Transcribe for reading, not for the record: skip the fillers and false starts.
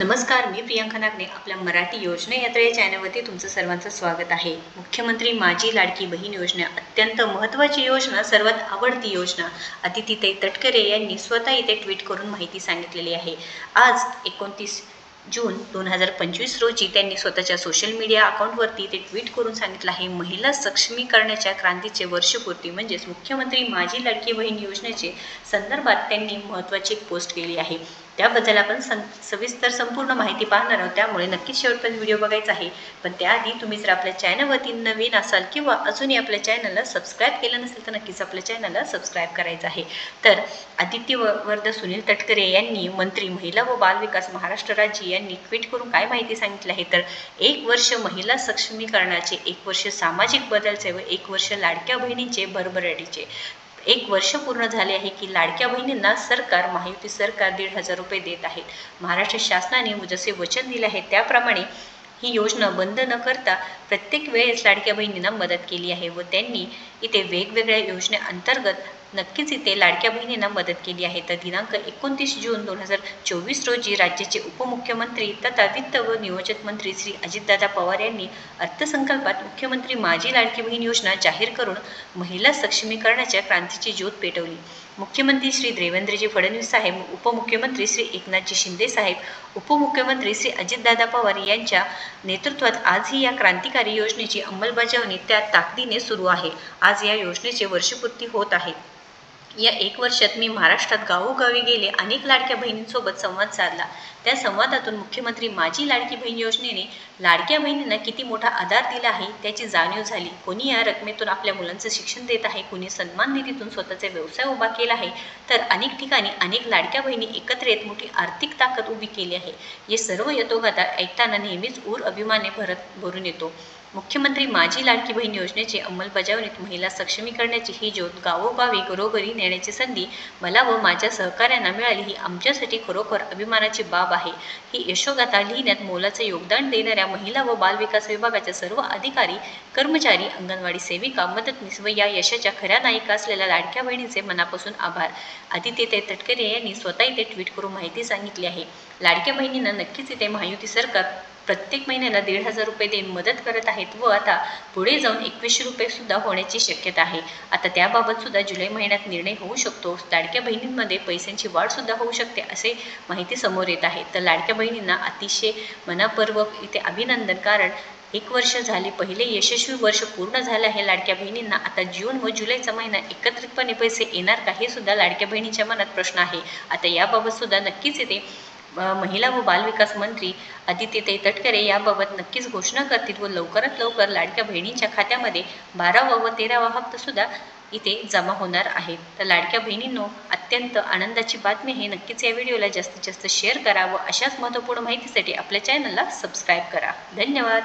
नमस्कार, मी प्रियांका नागने आपल्या मराठी योजना यात्रा या चॅनलवरती तुमचं सर्वांचं स्वागत आहे। मुख्यमंत्री माझी लाडकी बहीण योजना अत्यंत महत्त्वाची योजना, सर्वात आवडती योजना अदितीताई तटकरे यांनी स्वतः इथे ट्विट करून माहिती सांगितलेली आहे। आज 29 जून 2025 रोजी त्यांनी स्वतःच्या सोशल मीडिया अकाउंटवरती ते ट्विट करून सांगितलं आहे, महिला सक्षमीकरणाच्या क्रांतीचे वर्षपूर्ती म्हणजेच मुख्यमंत्री माझी लाडकी बहीण योजनेचे संदर्भात त्यांनी महत्त्वाची एक पोस्ट केली आहे। त्याबद्दल आपण सविस्तर संपूर्ण माहिती पाहणार आहोत, त्यामुळे नक्कीच शेवटपर्यंत व्हिडिओ बघायचा आहे। पण त्याआधी तुम्ही जर आपल्या चॅनलवरती नवीन असाल किंवा अजूनही आपल्या चॅनलला सबस्क्राईब केलं नसेल तर नक्कीच आपल्या चॅनलला सबस्क्राईब करायचं आहे। तर आदित्य वर्ध सुनील तटकरे यांनी मंत्री महिला व बालविकास महाराष्ट्र राज्य यांनी ट्विट करून काय माहिती सांगितली आहे, तर 1 वर्ष महिला सक्षमीकरणाचे, 1 वर्ष सामाजिक बदलचे व 1 वर्ष लाडक्या बहिणींचे भरभराटीचे 1 वर्ष पूर्ण झाले आहे की लाडक्या बहिणींना सरकार, महायुती सरकार 1,500 रुपये देत आहेत। महाराष्ट्र शासनाने जसे वचन दिले आहे त्याप्रमाणे ही योजना बंद न करता प्रत्येक वेळेस लाडक्या बहिणींना मदत केली आहे व त्यांनी इथे वेगवेगळ्या योजनेअंतर्गत नक्कीच इथे लाडक्या बहिणींना मदत केली आहे। तर दिनांक 29 जून 2024 रोजी राज्याचे उपमुख्यमंत्री तथा वित्त व नियोजन मंत्री श्री अजितदादा पवार यांनी अर्थसंकल्पात मुख्यमंत्री माझी लाडकी बहीण योजना जाहीर करून महिला सक्षमीकरणाच्या क्रांतीची ज्योत पेटवली। मुख्यमंत्री श्री देवेंद्रजी फडणवीस साहेब, उपमुख्यमंत्री श्री एकनाथजी शिंदे साहेब, उपमुख्यमंत्री श्री अजितदादा पवार यांच्या नेतृत्वात आजही या क्रांतिकारी योजनेची अंमलबजावणी त्या ताकदीने सुरू आहे। आज या योजनेचे वर्षपूर्ती होत आहे। या 1 वर्षात मी महाराष्ट्रात गावोगावी गेले, अनेक लाडक्या बहिणींसोबत संवाद साधला। त्या संवादातून मुख्यमंत्री माझी लाडकी बहीण योजनेने लाडक्या बहिणींना किती मोठा आधार दिला आहे त्याची जाणीव झाली। कोणी या रकमेतून आपल्या मुलांचं शिक्षण देत आहे, कोणी सन्मान निधीतून स्वतःचा व्यवसाय उभा केला आहे, तर अनेक ठिकाणी अनेक लाडक्या बहिणी एकत्र येत मोठी आर्थिक ताकद उभी केली आहे। हे सर्व यथोगाथा ऐकताना नेहमीच ऊर अभिमाने भरून येतो। मुख्यमंत्री माझी लाडकी बहीण योजनेची अंमलबजावणीत महिला सक्षमीकरणाची ही ज्योत गावोगावी घरोघरी नेण्याची संधी मला व माझ्या सहकाऱ्यांना मिळाली, ही आमच्यासाठी खरोखर अभिमानाची बाब आहे। ही यशोगाथा लिहिण्यात मोलाचे योगदान देणाऱ्या महिला व बालविकास विभागाच्या सर्व अधिकारी, कर्मचारी, अंगणवाडी सेविका, मदतनीस व या यशाच्या खऱ्या नायिका असलेल्या लाडक्या बहिणींचे मनापासून आभार। आदित्य तटकरे यांनी स्वतः इथे ट्विट करून माहिती सांगितली आहे। लाडक्या बहिणींना नक्कीच इथे महायुती सरकार प्रत्येक महिन्याला 1,500 रुपये देऊन मदत करत आहेत व आता पुढे जाऊन 2100 रुपये सुद्धा होण्याची शक्यता आहे। आता त्याबाबत सुद्धा जुलै महिन्यात निर्णय होऊ शकतो। लाडक्या बहिणींमध्ये पैशांची वाढ सुद्धा होऊ शकते असे माहिती समोर येत आहे। तर लाडक्या बहिणींना अतिशय मनपूर्वक इथे अभिनंदन, कारण 1 वर्ष झाले, पहिले यशस्वी वर्ष पूर्ण झाले आहे लाडक्या बहिणींना। आता जून व जुलैचा महिना एकत्रितपणे पैसे येणार का, हे सुद्धा लाडक्या बहिणींच्या मनात प्रश्न आहे। आता याबाबत सुद्धा नक्कीच येते महिला व बालविकास मंत्री आदित्य तटकरे याबाबत नक्कीच घोषणा करतील व लवकरात लवकर लाडक्या बहिणींच्या खात्यामध्ये 12वा व 13वा हप्ता सुद्धा इथे जमा होणार आहे। तर लाडक्या बहिणींनो, अत्यंत आनंदाची बातमी आहे। नक्कीच या व्हिडिओला जास्तीत जास्त शेअर करा व अशाच महत्त्वपूर्ण माहितीसाठी आपल्या चॅनलला सबस्क्राईब करा। धन्यवाद।